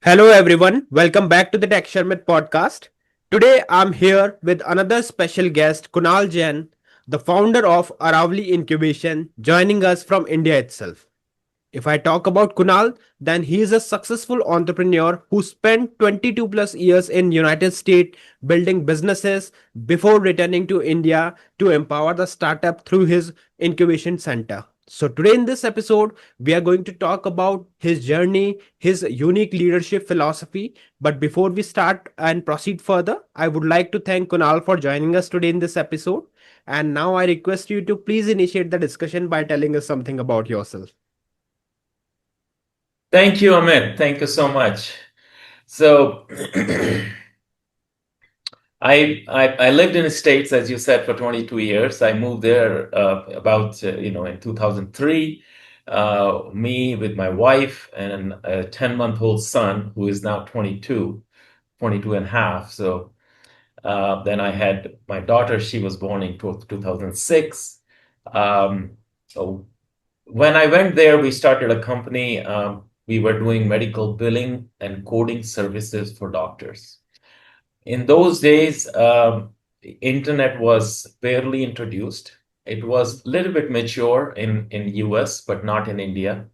Hello everyone, welcome back to the Tech Sharmit podcast. Today I'm here with another special guest, Kunal Jain, the founder of Aravali Incubation, joining us from India itself. If I talk about Kunal, then he is a successful entrepreneur who spent 22 plus years in United States building businesses before returning to India to empower the startup through his incubation center. So today in this episode, we are going to talk about his journey, his unique leadership philosophy. But before we start and proceed further, I would like to thank Kunal for joining us today in this episode. And now I request you to please initiate the discussion by telling us something about yourself. Thank you, Amit. Thank you so much. So, I lived in the States, as you said, for 22 years. I moved there about in 2003. Me with my wife and a 10-month-old son who is now 22 and a half. So then I had my daughter. She was born in 2006. So when I went there, we started a company. We were doing medical billing and coding services for doctors. In those days, internet was barely introduced. It was a little bit mature in US, but not in India.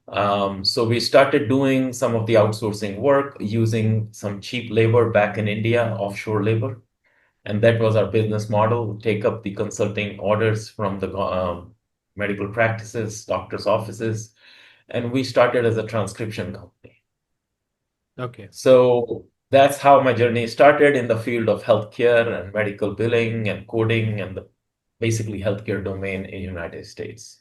So we started doing some of the outsourcing work using some cheap labor back in India, offshore labor. And that was our business model, take up the consulting orders from the medical practices, doctors' offices, and we started as a transcription company. Okay. So that's how my journey started in the field of healthcare and medical billing and coding and basically healthcare domain in the United States.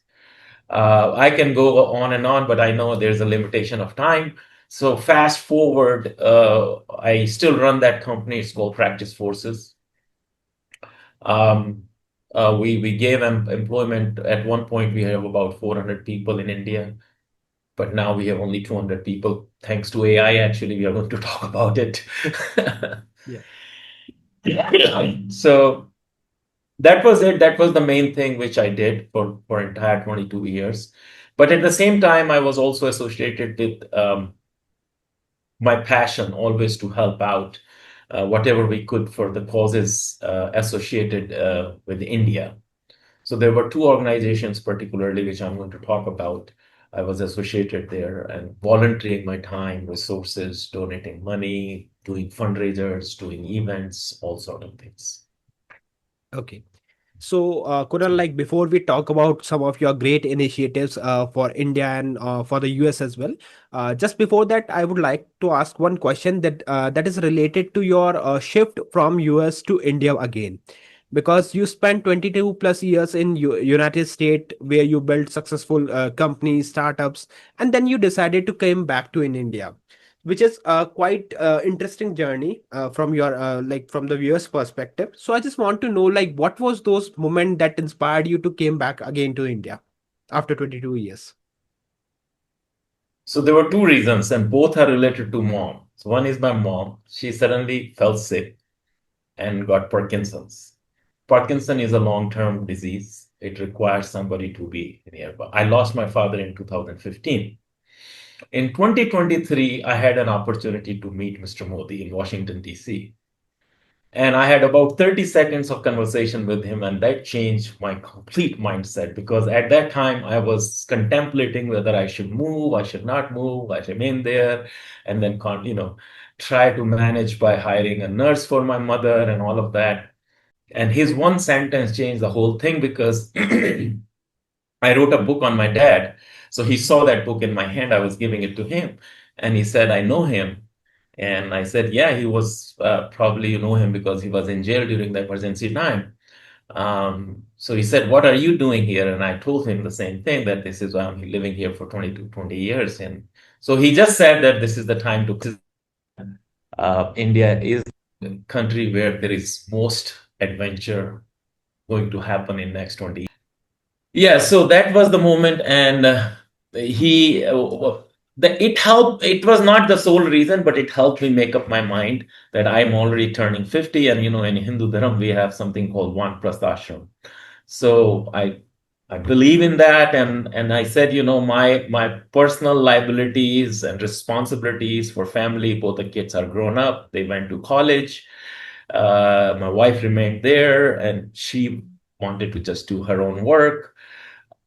I can go on and on, but I know there's a limitation of time. So fast forward, I still run that company. It's called Practice Forces. Um, we gave them employment. At one point, we have about 400 people in India, but now we have only 200 people thanks to AI. Actually, we are going to talk about it. Yeah. So that was it. That was the main thing which I did for entire 22 years. But at the same time, I was also associated with my passion always to help out whatever we could for the causes associated with India. So there were two organizations particularly which I'm going to talk about. I was associated there and volunteering my time, resources, donating money, doing fundraisers, doing events, all sort of things. Okay. So, Kunal, like before we talk about some of your great initiatives for India and for the US as well, just before that, I would like to ask one question that is related to your shift from US to India again, because you spent 22 plus years in United States where you built successful companies, startups, and then you decided to come back to in India, which is a quite interesting journey from your like from the viewer's perspective. So I just want to know like what was those moment that inspired you to came back again to India after 22 years. So there were two reasons, and both are related to mom. So one is my mom. She suddenly fell sick and got Parkinson's. Parkinson is a long-term disease. It requires somebody to be nearby. I lost my father in 2015. In 2023, I had an opportunity to meet Mr. Modi in Washington, D.C. And I had about 30 seconds of conversation with him, and that changed my complete mindset because at that time I was contemplating whether I should move, I should not move, I should remain there, and then try to manage by hiring a nurse for my mother and all of that. And his one sentence changed the whole thing because I wrote a book on my dad. So he saw that book in my hand. I was giving it to him. And he said, I know him. And I said, yeah, he was probably you know him because he was in jail during the emergency time. So he said, what are you doing here? And I told him the same thing that this is why I'm living here for 20 years. And so he just said that this is the time to India is the country where there is most adventure going to happen in next 20 years. Yeah, so that was the moment, and he it helped. It was not the sole reason, but it helped me make up my mind that I'm already turning 50, and in Hindu Dharma we have something called Vanprastha ashram. So I believe in that, and I said, my personal liabilities and responsibilities for family, both the kids are grown up, they went to college. My wife remained there, and she wanted to just do her own work.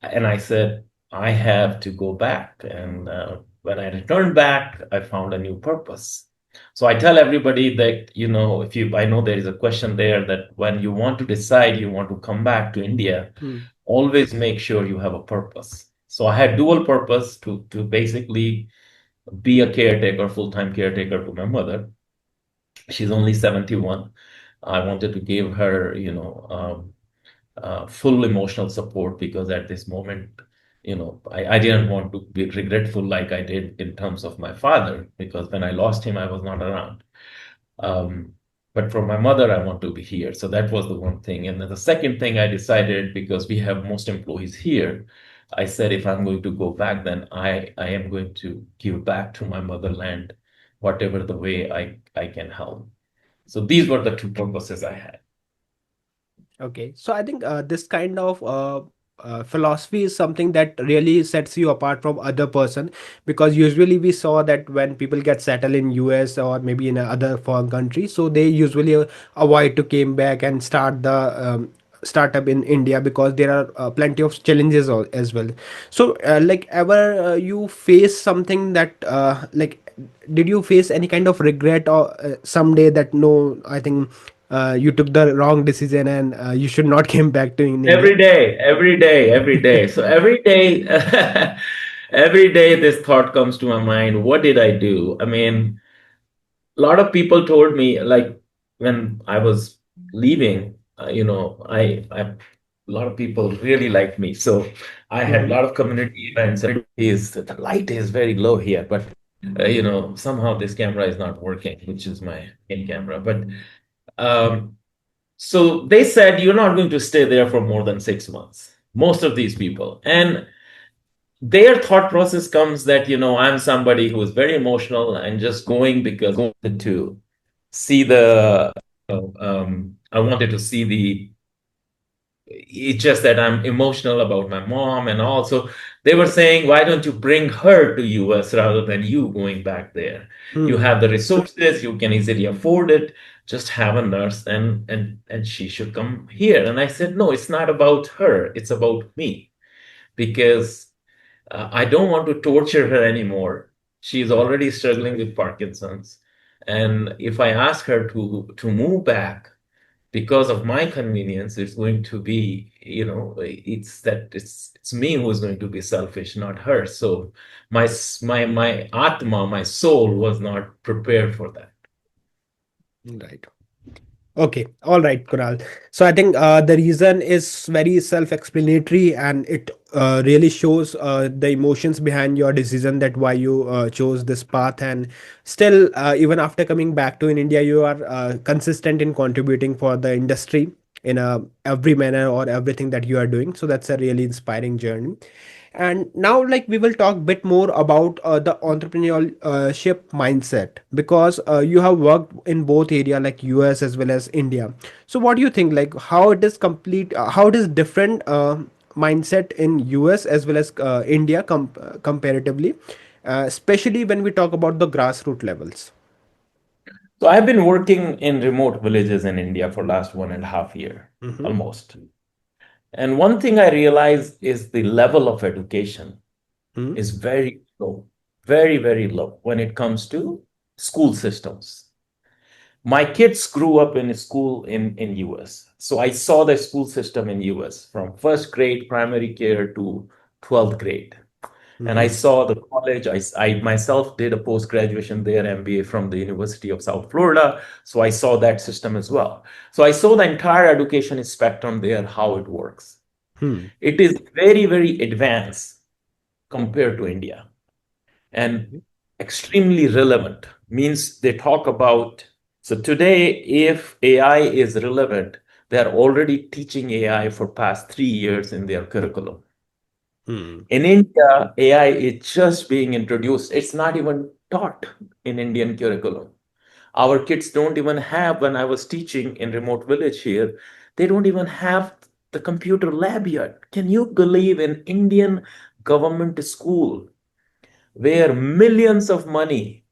And I said, I have to go back. And when I returned back, I found a new purpose. So I tell everybody that, if you, I know there is a question there that when you want to decide you want to come back to India, Hmm. always make sure you have a purpose. So I had dual purpose to basically be a caretaker, full-time caretaker to my mother. She's only 71. I wanted to give her, full emotional support because at this moment, I didn't want to be regretful like I did in terms of my father, because when I lost him, I was not around. Um, but for my mother, I want to be here. So that was the one thing. And then the second thing I decided, because we have most employees here, I said, if I'm going to go back, then I am going to give back to my motherland, whatever the way I can help. So these were the two purposes I had. Okay, so I think this kind of philosophy is something that really sets you apart from other person, because usually we saw that when people get settled in US or maybe in a other foreign country, so they usually avoid to came back and start the startup in India because there are plenty of challenges as well. So like ever you face something that like did you face any kind of regret or someday that no, I think you took the wrong decision and you should not came back to in India. Every day, every day, every day. So every day, every day, this thought comes to my mind. What did I do? I mean, a lot of people told me, like when I was leaving, a lot of people really liked me. So I had a Mhm. lot of community events. Is the light is very low here, but somehow this camera is not working, which is my in camera. But um, so they said, you're not going to stay there for more than 6 months, most of these people. And their thought process comes that, I'm somebody who is very emotional and just going because I wanted to see I wanted to see it's just that I'm emotional about my mom and all. So they were saying, why don't you bring her to US rather than you going back there? You Hmm. have the resources, you can easily afford it. Just have a nurse and she should come here. And I said, no, it's not about her. It's about me, because I don't want to torture her anymore. She's already struggling with Parkinson's. And if I ask her to move back, because of my convenience, it's going to be, it's me who is going to be selfish, not her. So my atma, my soul was not prepared for that. Right. Okay, all right, Kunal. So I think the reason is very self-explanatory, and it really shows the emotions behind your decision that why you chose this path. And still, even after coming back to in India, you are consistent in contributing for the industry in every manner or everything that you are doing. So that's a really inspiring journey. And now like we will talk a bit more about the entrepreneurship mindset, because you have worked in both area like US as well as India. So what do you think, like how it is how it is different mindset in US as well as India comparatively, especially when we talk about the grassroots levels. So I've been working in remote villages in India for last 1.5 year, Mm-hmm. almost. And one thing I realized is the level of education is very low, very, very low when it comes to school systems. My kids grew up in a school in US. So I saw the school system in US from first grade primary care to 12th grade. And I Mm-hmm. saw the college. I myself did a post graduation there, MBA from the University of South Florida. So I saw that system as well. So I saw the entire education spectrum there, how it works. Hmm. It is very, very advanced compared to India, and extremely relevant. Means they talk about, so today, if AI is relevant, they're already teaching AI for past 3 years in their curriculum. Hmm. In India, AI is just being introduced. It's not even taught in Indian curriculum. Our kids don't even have, when I was teaching in remote village here, they don't even have the computer lab yet. Can you believe an Indian government school where millions of money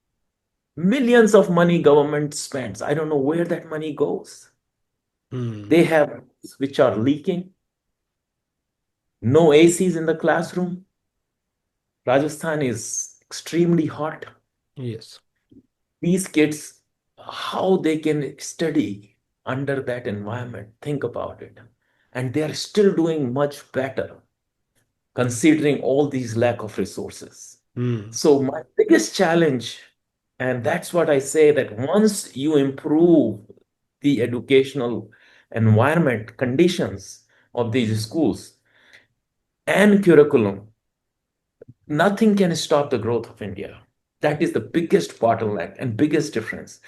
government spends? I don't know where that money goes. Hmm. They have which are leaking, no ACs in the classroom. Rajasthan is extremely hot. Yes. These kids, how they can study under that environment? Think about it. And they are still doing much better considering all these lack of resources. Hmm. So my biggest challenge, and that's what I say, that once you improve the educational environment conditions of these schools and curriculum, nothing can stop the growth of India. That is the biggest bottleneck and biggest difference.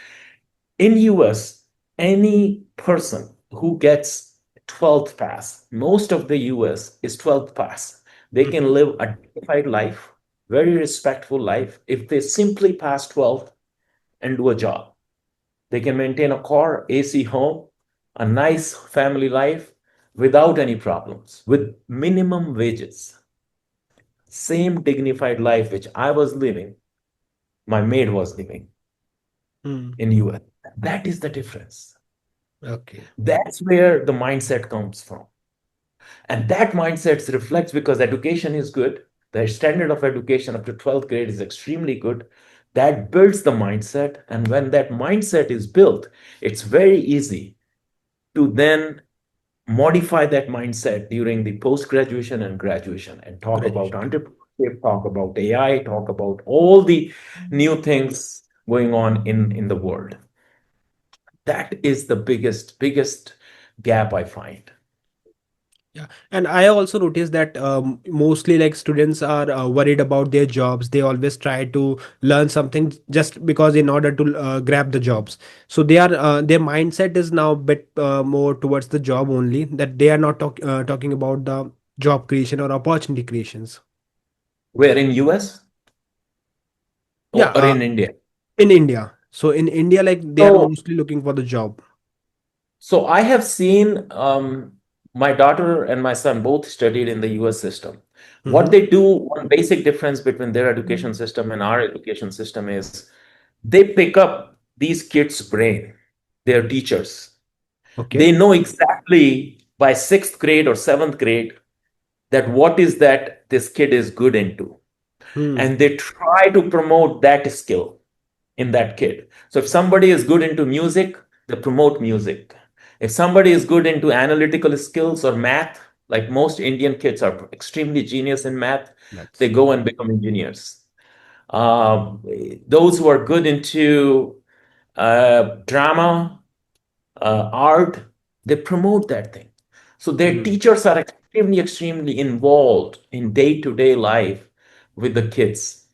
In US, any person who gets 12th pass, most of the US is 12th pass. They can Mhm. live a dignified life, very respectful life, if they simply pass 12th and do a job. They can maintain a car, AC home, a nice family life without any problems, with minimum wages. Same dignified life which I was living, my maid was living Hmm. in US. That is the difference. Okay. That's where the mindset comes from. And that mindset reflects because education is good. The standard of education up to 12th grade is extremely good. That builds the mindset. And when that mindset is built, it's very easy to then modify that mindset during the post graduation and graduation and talk about Graduation. entrepreneurship, talk about AI, talk about all the new things going on in the world. That is the biggest gap I find. Yeah, and I also noticed that mostly like students are worried about their jobs. They always try to learn something just because in order to grab the jobs. So they are their mindset is now a bit more towards the job only. That they are not talking about the job creation or opportunity creations. Where in US Yeah, or in India? in India. So in India, like they are So, mostly looking for the job. so I have seen my daughter and my son both studied in the US system. What Mm-hmm. they do, one basic difference between their education system and our education system is they pick up these kids' brain, their teachers. They Okay. know exactly by sixth grade or seventh grade that what is that this kid is good into. Hmm. And they try to promote that skill in that kid. So if somebody is good into music, they promote music. If somebody is good into analytical skills or math, like most Indian kids are extremely genius in math, they That's go and become engineers. Um, those who are good into drama, art, they promote that thing. So their hmm. teachers are extremely involved in day to day life with the kids.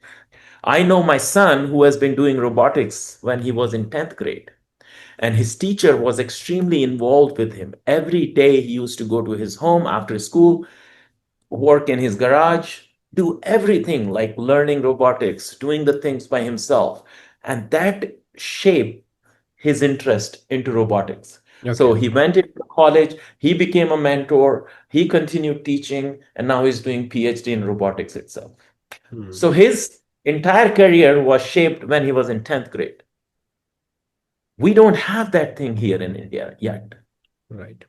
I know my son who has been doing robotics when he was in 10th grade, and his teacher was extremely involved with him. Every day he used to go to his home after school, work in his garage, do everything like learning robotics, doing the things by himself. And that shaped his interest into robotics. So Okay. he went into college, he became a mentor, he continued teaching, and now he's doing PhD in robotics itself. Hmm. So his entire career was shaped when he was in 10th grade. We don't have that thing here in India yet. Right.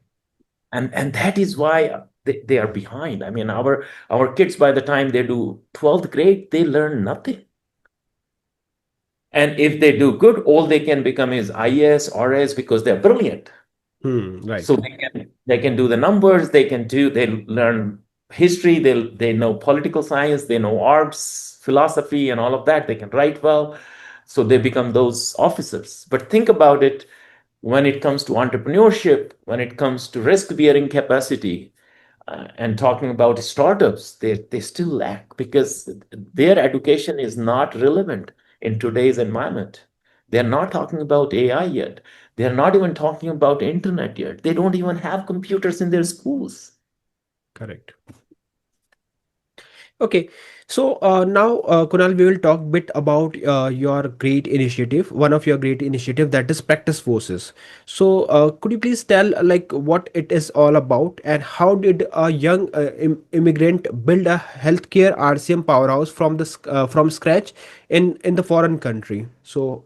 And that is why they are behind. I mean, our kids, by the time they do 12th grade, they learn nothing. And if they do good, all they can become is IAS, RS because they're brilliant. Hmm. Right. So they can do the numbers, they learn history, they know political science, they know arts, philosophy, and all of that. They can write well, so they become those officers. But think about it when it comes to entrepreneurship, when it comes to risk bearing capacity, and talking about startups, they still lack because their education is not relevant in today's environment. They're not talking about AI yet. They're not even talking about internet yet. They don't even have computers in their schools. Correct. Okay, so now Kunal, we will talk bit about your great initiative, one of your great initiative, that is Practice Forces. So could you please tell like what it is all about, and how did a young immigrant build a healthcare RCM powerhouse from from scratch in the foreign country? So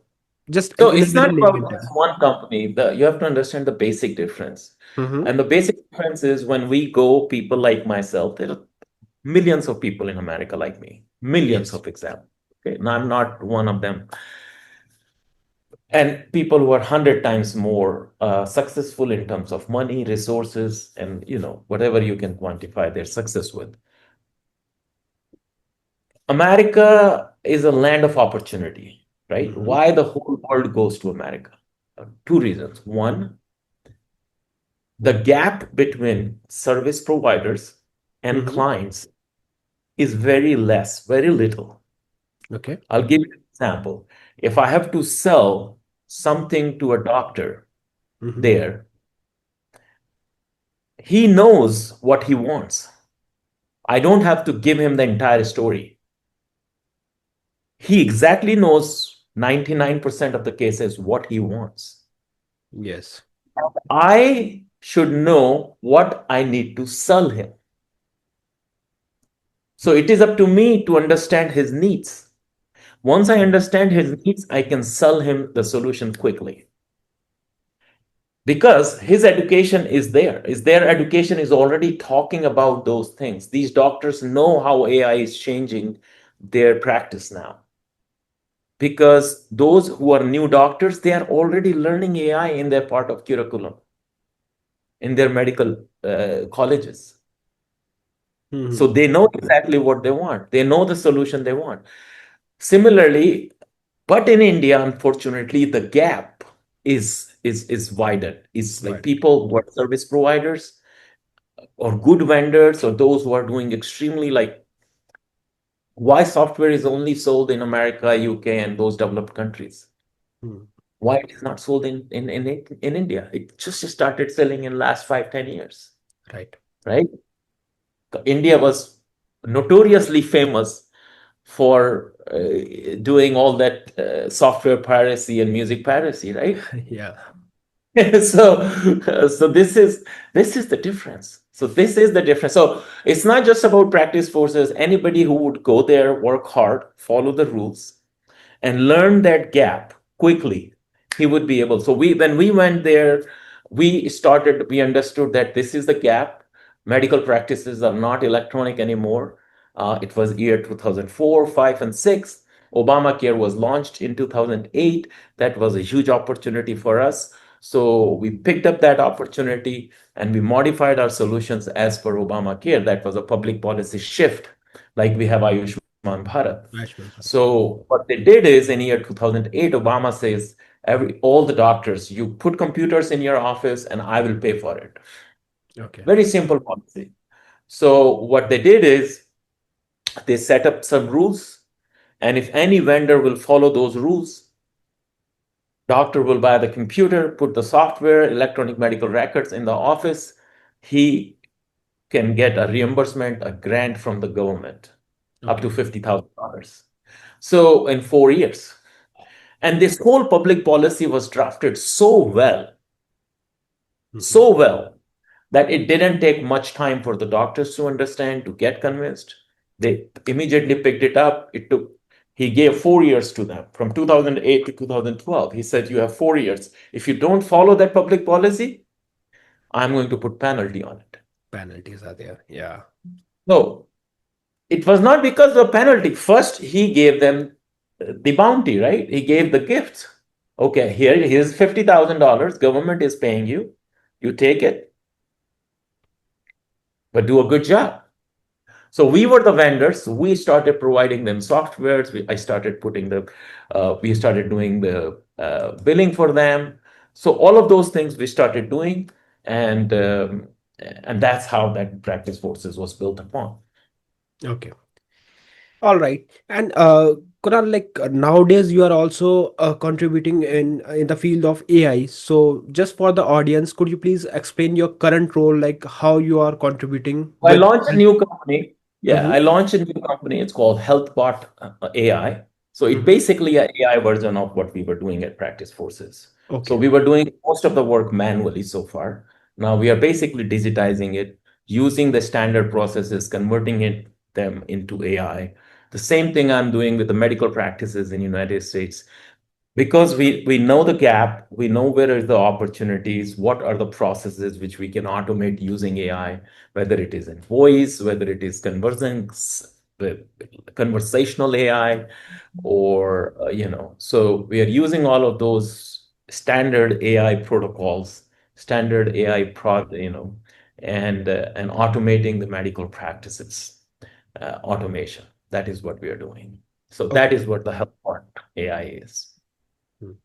just So in a it's very not layman about term. just one company. You have to understand the basic difference. Mm-hmm. And the basic difference is when we go, people like myself, there are millions of people in America like me, millions Yes. of examples. Okay, now I'm not one of them. And people who are 100 times more successful in terms of money, resources, and whatever you can quantify their success with. America is a land of opportunity, right? Mm-hmm. Why the whole world goes to America? Two reasons. One, the gap between service providers and Mm-hmm. clients is very less, very little. Okay. I'll give you an example. If I have to sell something to a doctor Mm-hmm. there, he knows what he wants. I don't have to give him the entire story. He exactly knows 99% of the cases what he wants. Yes. I should know what I need to sell him. So it is up to me to understand his needs. Once I understand his needs, I can sell him the solution quickly because his education is there. Is their education is already talking about those things. These doctors know how AI is changing their practice now because those who are new doctors, they are already learning AI in their part of curriculum in their medical colleges. So Mm-hmm. they know exactly what they want. They know the solution they want. Similarly, but in India, unfortunately, the gap is widened. It's like Right. people who are service providers or good vendors or those who are doing extremely like why software is only sold in America, UK, and those developed countries. Mm. Why it is not sold in India? It just started selling in last 5, 10 years, Right. right? India was notoriously famous for doing all that software piracy and music piracy, right? Yeah. So this is the difference. So this is the difference. So it's not just about practice forces. Anybody who would go there, work hard, follow the rules, and learn that gap quickly, he would be able. So when we went there, we understood that this is the gap. Medical practices are not electronic anymore. It was year 2004, 5, and 6. Obamacare was launched in 2008. That was a huge opportunity for us. So we picked up that opportunity and we modified our solutions as per Obamacare. That was a public policy shift, like we have Ayushman Bharat. Ashman. So what they did is in year 2008, Obama says all the doctors, you put computers in your office and I will pay for it. Okay. Very simple policy. So what they did is they set up some rules, and if any vendor will follow those rules, doctor will buy the computer, put the software, electronic medical records in the office. He can get a reimbursement, a grant from the government, up to Okay. $50,000. So in 4 years. And this whole public policy was drafted Mm-hmm. so well, that it didn't take much time for the doctors to understand, to get convinced. They immediately picked it up. He gave 4 years to them from 2008 to 2012. He said, you have 4 years. If you don't follow that public policy, I'm going to put penalty on it. Penalties are there. Yeah. No, it was not because of penalty. First, he gave them the bounty, right? He gave the gifts. Okay, here's $50,000. Government is paying you. You take it, but do a good job. So we were the vendors. We started providing them softwares. We started doing the billing for them. So all of those things we started doing, and that's how that practice forces was built upon. Okay. All right. And Kunal, like nowadays you are also contributing in the field of AI. So just for the audience, could you please explain your current role, like how you are contributing I with? launched a new company. Yeah, I launched a new company. It's called HealthBot AI. So it Mm-hmm. basically an AI version of what we were doing at Practice Forces. So Okay. we were doing most of the work manually so far. Now we are basically digitizing it, using the standard processes, converting them into AI. The same thing I'm doing with the medical practices in United States because we know the gap, we know where are the opportunities, what are the processes which we can automate using AI, whether it is in voice, whether it is conversational AI, or so we are using all of those standard AI protocols, standard AI and automating the medical practices, automation. That is what we are doing. So that Okay. is what the health part AI is. Mm.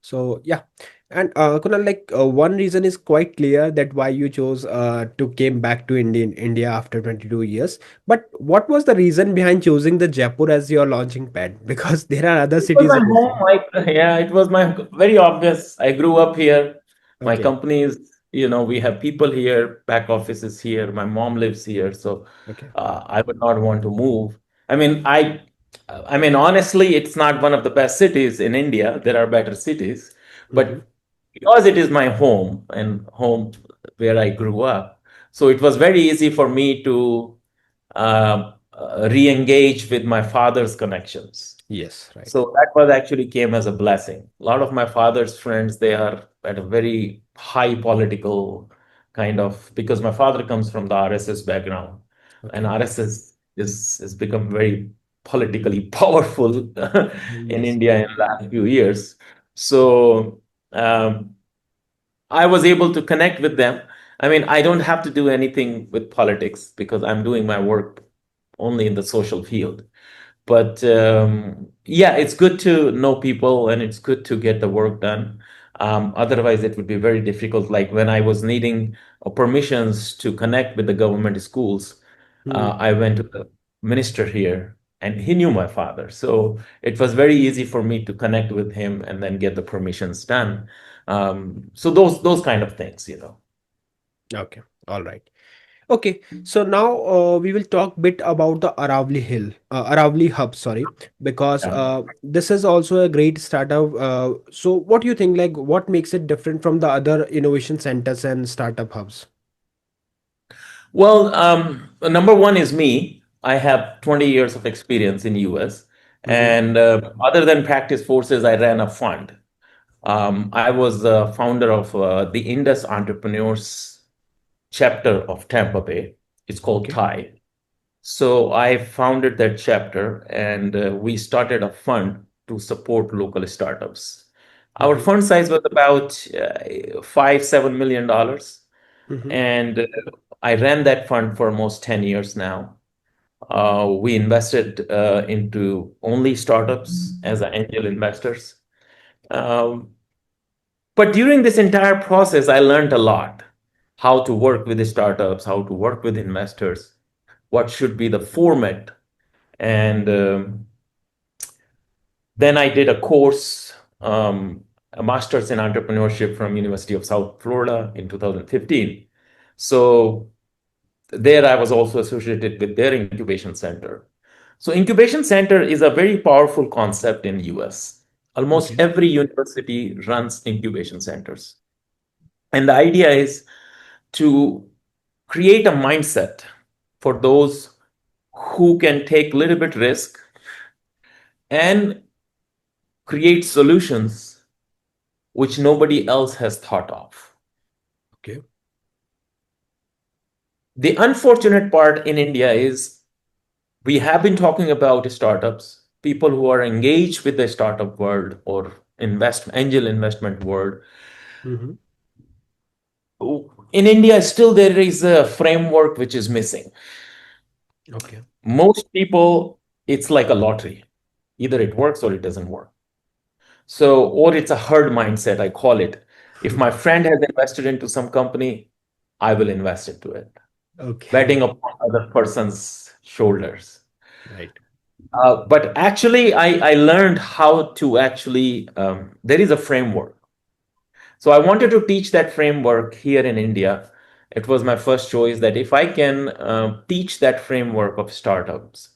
So yeah, and Kunal, like one reason is quite clear that why you chose to came back to India after 22 years. But what was the reason behind choosing the Jaipur as your launching pad? Because there are other It was cities my also. home. Yeah, it was my very obvious. I grew up here. My Okay. company is, we have people here, back office is here. My mom lives here, so Okay. I would not want to move. I mean, honestly, it's not one of the best cities in India. There are better cities, Mm-hmm. but because it is my home and home where I grew up, so it was very easy for me to re-engage with my father's connections. Yes. Right. So that was actually came as a blessing. A lot of my father's friends, they are at a very high political kind of, because my father comes from the RSS background, and Okay. RSS is become very politically powerful in Yes. India in the last few years. So um, I was able to connect with them. I mean, I don't have to do anything with politics because I'm doing my work only in the social field. But yeah, it's good to know people and it's good to get the work done. Otherwise, it would be very difficult. Like when I was needing permissions to connect with the government schools, Hmm. I went to the minister here and he knew my father. So it was very easy for me to connect with him and then get the permissions done. So those kind of things. Okay. All right. Okay, so now we will talk bit about the Aravali Hub, sorry, because Yeah. this is also a great startup. So, what do you think? Like, what makes it different from the other innovation centers and startup hubs? Well, number one is me. I have 20 years of experience in US. Mm-hmm. And other than Practice Forces, I ran a fund. I was the founder of the Indus Entrepreneurs chapter of Tampa Bay. It's called Okay. TIE. So I founded that chapter and we started a fund to support local startups. Our Mm-hmm. fund size was about $5-7 million. Mm-hmm. And I ran that fund for almost 10 years now. We invested into only startups as angel investors. Um, but during this entire process, I learned a lot how to work with the startups, how to work with investors, what should be the format. And then I did a course, a master's in entrepreneurship from University of South Florida in 2015. So there I was also associated with their incubation center. So incubation center is a very powerful concept in US. Almost Okay. every university runs incubation centers. And the idea is to create a mindset for those who can take a little bit risk and create solutions which nobody else has thought of. Okay. The unfortunate part in India is we have been talking about startups, people who are engaged with the startup world or angel investment world. Mm-hmm. In India, still there is a framework which is missing. Okay. Most people, it's like a lottery. Either it works or it doesn't work. So, or it's a herd mindset, I call it. If my friend has invested into some company, I will invest into it, Okay. betting upon other person's shoulders. Right. But actually, I learned how to actually, there is a framework. So I wanted to teach that framework here in India. It was my first choice that if I can teach that framework of startups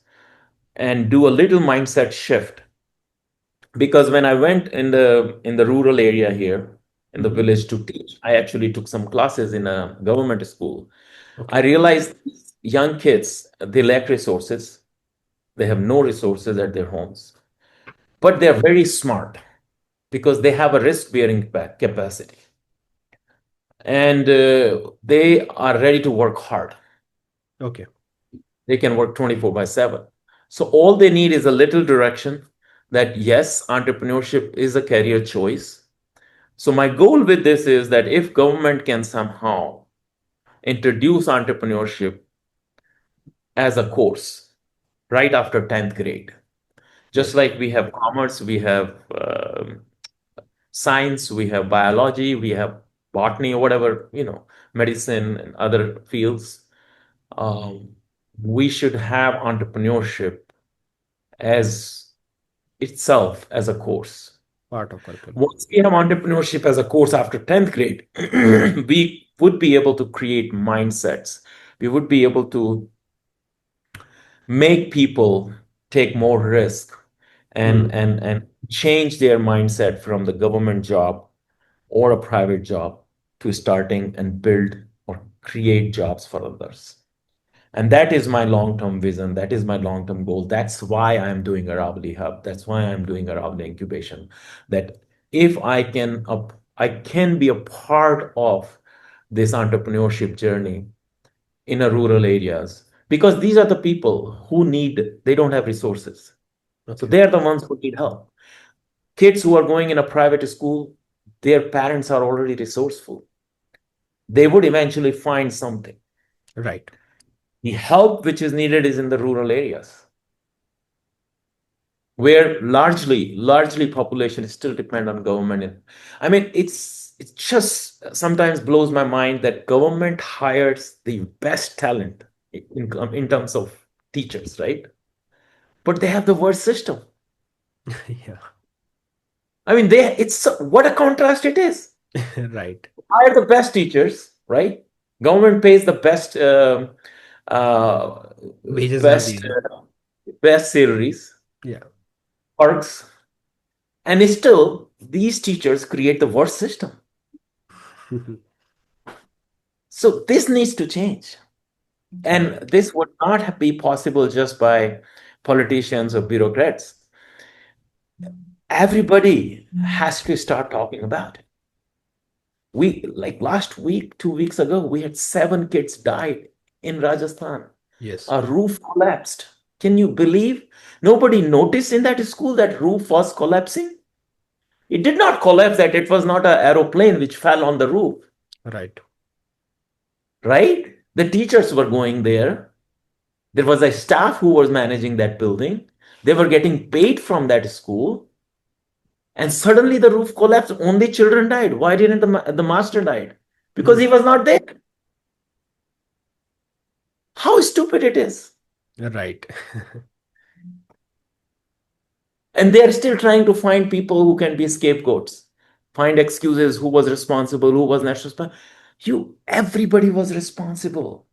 and do a little mindset shift, because when I went in the rural area here in the Hmm. village to teach, I actually took some classes in a government school. I Okay. realized young kids, they lack resources. They have no resources at their homes, but they're very smart because they have a risk bearing capacity, and they are ready to work hard. Okay. They can work 24 by 7. So all they need is a little direction that yes, entrepreneurship is a career choice. So my goal with this is that if government can somehow introduce entrepreneurship as a course right after 10th grade, just Yes. like we have commerce, we have science, we have biology, we have botany, or whatever, medicine and other fields, um, we should have entrepreneurship as itself as a course. Part of curriculum. Once we have entrepreneurship as a course after 10th grade, we would be able to create mindsets. We would be able to make people take more risk and Hmm. and and change their mindset from the government job or a private job to starting and build or create jobs for others. And that is my long-term vision. That is my long-term goal. That's why I'm doing Aravali Hub. That's why I'm doing Aravali Incubation. That if I can be a part of this entrepreneurship journey in a rural areas, because these are the people who they don't have resources. So Okay. they are the ones who need help. Kids who are going in a private school, their parents are already resourceful. They would eventually find something. Right. The help which is needed is in the rural areas, where largely population still depend on government. I mean, it just sometimes blows my mind that government hires the best talent in terms of teachers, right? But they have the worst system. Yeah. I mean, it's what a contrast it is. Right. Hire the best teachers, right? Government pays the uh, Wages are best there. best salaries, Yeah. perks, and still these teachers create the worst system. So this needs to change. And Right. this would not be possible just by politicians or bureaucrats. Everybody has to start talking about it. We, like last week, 2 weeks ago, we had 7 kids died in Rajasthan. Yes. A roof collapsed. Can you believe? Nobody noticed in that school that roof was collapsing. It did not collapse, that it was not an aeroplane which fell on the roof, Right. right? The teachers were going there. There was a staff who was managing that building. They were getting paid from that school. And suddenly the roof collapsed. Only children died. Why didn't the master died? Because Hmm. he was not there. How stupid it is. Right. And they are still trying to find people who can be scapegoats, find excuses, who was responsible, who was not responsible. Everybody was responsible.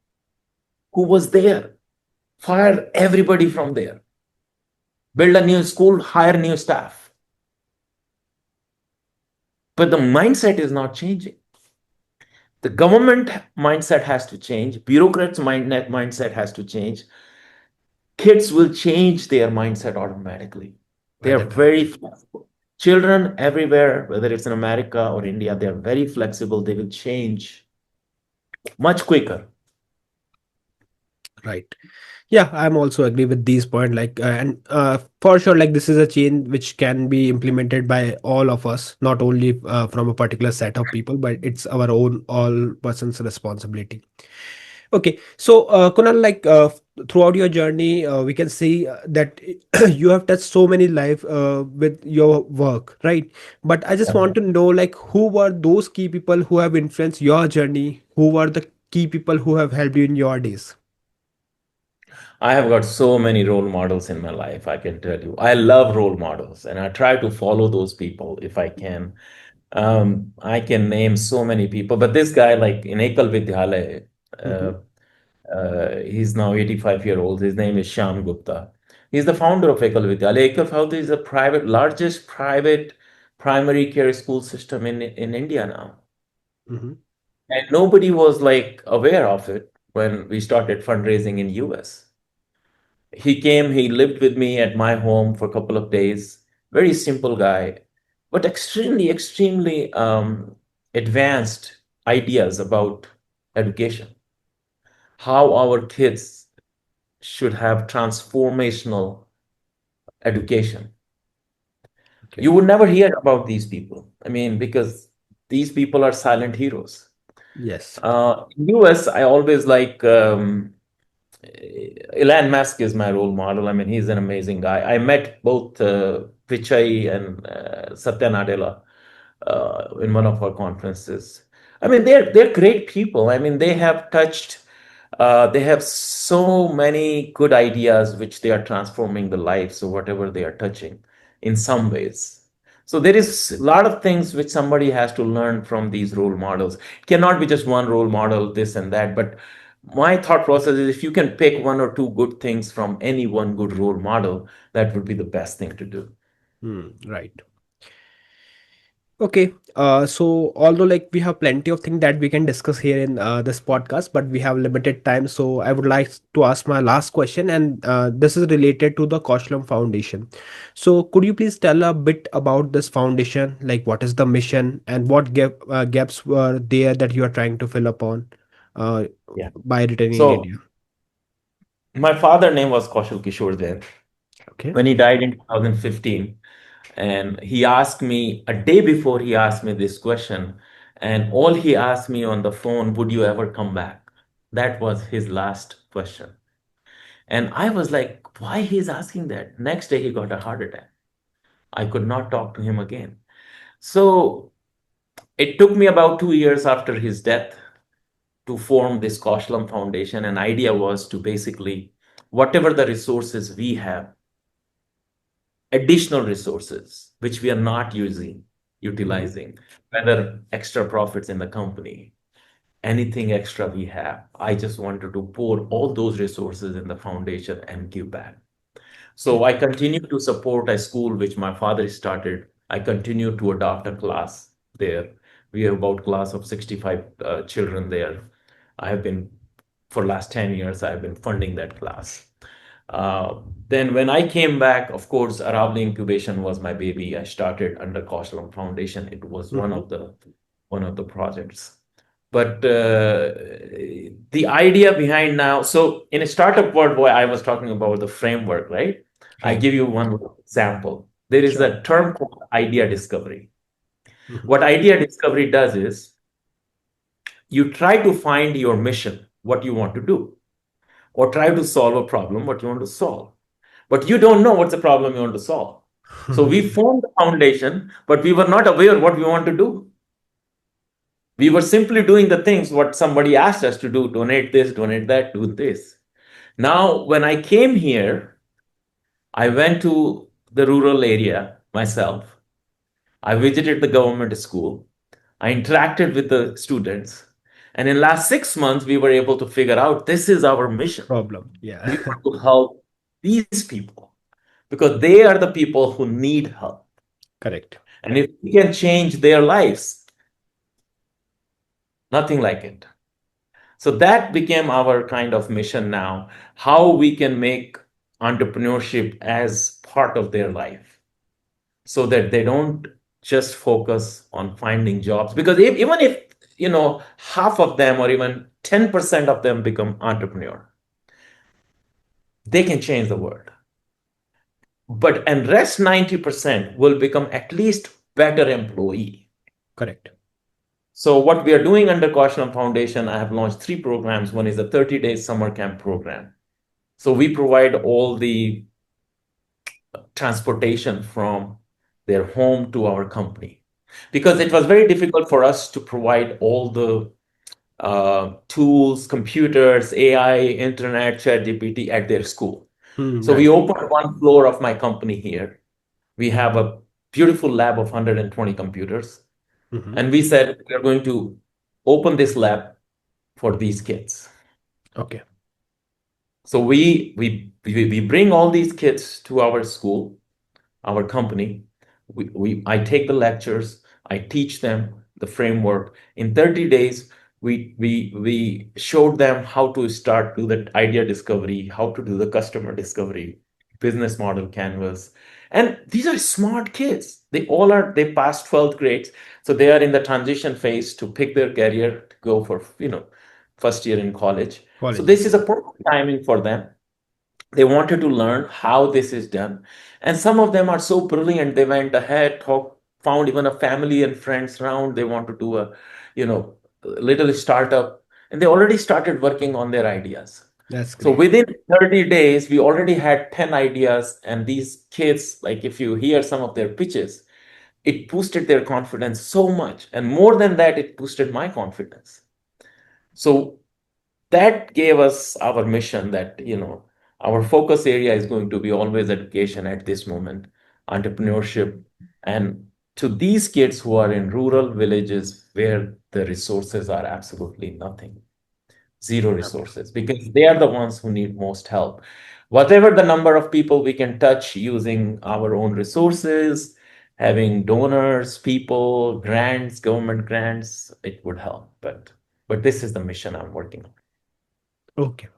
Who was there? Fire everybody from there. Build a new school, hire new staff. But the mindset is not changing. The government mindset has to change. Bureaucrats' mindset has to change. Kids will change their mindset automatically. They are very Definitely. flexible. Children everywhere, whether it's in America or India, they are very flexible. They will change much quicker. Right. Yeah, I'm also agree with these point. Like, and for sure, like this is a change which can be implemented by all of us, not only from a particular set of people, but it's our own all person's responsibility. Okay, so Kunal, like throughout your journey, we can see that you have touched so many life with your work, right? But I just want to know, like, who were those key people who have influenced your journey? Who were the key people who have helped you in your days? I have got so many role models in my life, I can tell you. I love role models and I try to follow those people if I can. I can name so many people, but this guy, like in Ekal Vidyalaya, Mm-hmm. uh, he's now 85 years old. His name is Shyam Gupta. He's the founder of Ekal Vidyalaya. Ekal Vidyalaya is the largest private primary care school system in India now. Mm-hmm. And nobody was like aware of it when we started fundraising in US. He came, he lived with me at my home for a couple of days. Very simple guy, but extremely advanced ideas about education, how our kids should have transformational education. Okay. You would never hear about these people. I mean, because these people are silent heroes. Yes. In US, I always like Elon Musk is my role model. I mean, he's an amazing guy. I met both Pichai and Satya Nadella in one of our conferences. I mean, they're great people. I mean, they have so many good ideas which they are transforming the lives of whatever they are touching in some ways. So there is a lot of things which somebody has to learn from these role models. It cannot be just one role model, this and that. But my thought process is if you can pick one or two good things from any one good role model, that would be the best thing to do. Right. Okay. So although like we have plenty of things that we can discuss here in this podcast, but we have limited time. So I would like to ask my last question, and this is related to the Kaushalam Foundation. So could you please tell a bit about this foundation? Like what is the mission and what gaps were there that you are trying to fill upon uh, Yeah. by returning So India? my father name was Kaushal Kishore Jain. Okay. When he died in 2015, and he asked me a day before he asked me this question, and all he asked me on the phone, would you ever come back? That was his last question. And I was like, why he's asking that? Next day he got a heart attack. I could not talk to him again. So it took me about 2 years after his death to form this Kaushalam Foundation. And idea was to basically, whatever the resources we have, additional resources which we are not Mm-hmm. utilizing, whether extra profits in the company, anything extra we have. I just wanted to pour all those resources in the foundation and give back. So Okay. I continue to support a school which my father started. I continue to adopt a class there. We have about class of 65 children there. I have been, for last 10 years, I've been funding that class. Uh, then when I came back, of course, Aravali Incubation was my baby. I started under Kaushalam Foundation. It was Mm-hmm. one of the projects. But the idea behind now, so in a startup world, boy, I was talking about the framework, right? I Right. give you one example. There is Sure. a term called idea discovery. Mm-hmm. What idea discovery does is you try to find your mission, what you want to do, or try to solve a problem, what you want to solve. But you don't know what's the problem you want to solve. So we formed the foundation, but we were not aware what we want to do. We were simply doing the things what somebody asked us to do, donate this, donate that, do this. Now, when I came here, I went to the rural area myself. I visited the government school. I interacted with the students. And in last 6 months, we were able to figure out this is our mission. Problem. Yeah. We want to help these people because they are the people who need help. Correct. And if we can change their lives, nothing like it. So that became our kind of mission now, how we can make entrepreneurship as part of their life so that they don't just focus on finding jobs. Because even if, half of them or even 10% of them become entrepreneur, they can change the world. But and rest 90% will become at least better employee. Correct. So what we are doing under Kaushalam Foundation, I have launched three programs. One is a 30-day summer camp program. So we provide all the transportation from their home to our company because it was very difficult for us to provide all the tools, computers, AI, internet, ChatGPT at their school. So we Right. opened one floor of my company here. We have a beautiful lab of 120 computers. Hmm. And we said, we are going to open this lab for these kids. Okay. So we bring all these kids to our school, our company. I take the lectures, I teach them the framework. In 30 days, we showed them how to start do the idea discovery, how to do the customer discovery, business model canvas. And these are smart kids. They passed 12th grades, so they are in the transition phase to pick their career to go for, first year in college. So this is Colleges. a perfect timing for them. They wanted to learn how this is done, and some of them are so brilliant, they went ahead, found even a family and friends round. They want to do a, you know little startup, and they already started working on their ideas. That's So great. within 30 days we already had 10 ideas, and these kids, like, if you hear some of their pitches, it boosted their confidence so much, and more than that, it boosted my confidence. So that gave us our mission that, our focus area is going to be always education at this moment, entrepreneurship, and to these kids who are in rural villages where the resources are absolutely nothing, zero Okay. resources, because they are the ones who need most help. Whatever the number of people we can touch using our own resources, having donors, people, grants, government grants, it would help. But this is the mission I'm working on. Okay.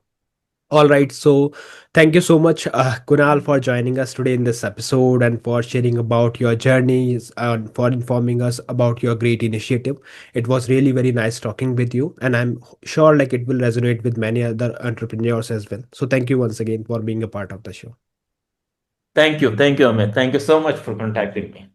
All right. So, thank you so much, Kunal, for joining us today in this episode and for sharing about your journeys and for informing us about your great initiative. It was really very nice talking with you, and I'm sure like it will resonate with many other entrepreneurs as well. So, thank you once again for being a part of the show. Thank you. Thank you, Amit. Thank you so much for contacting me.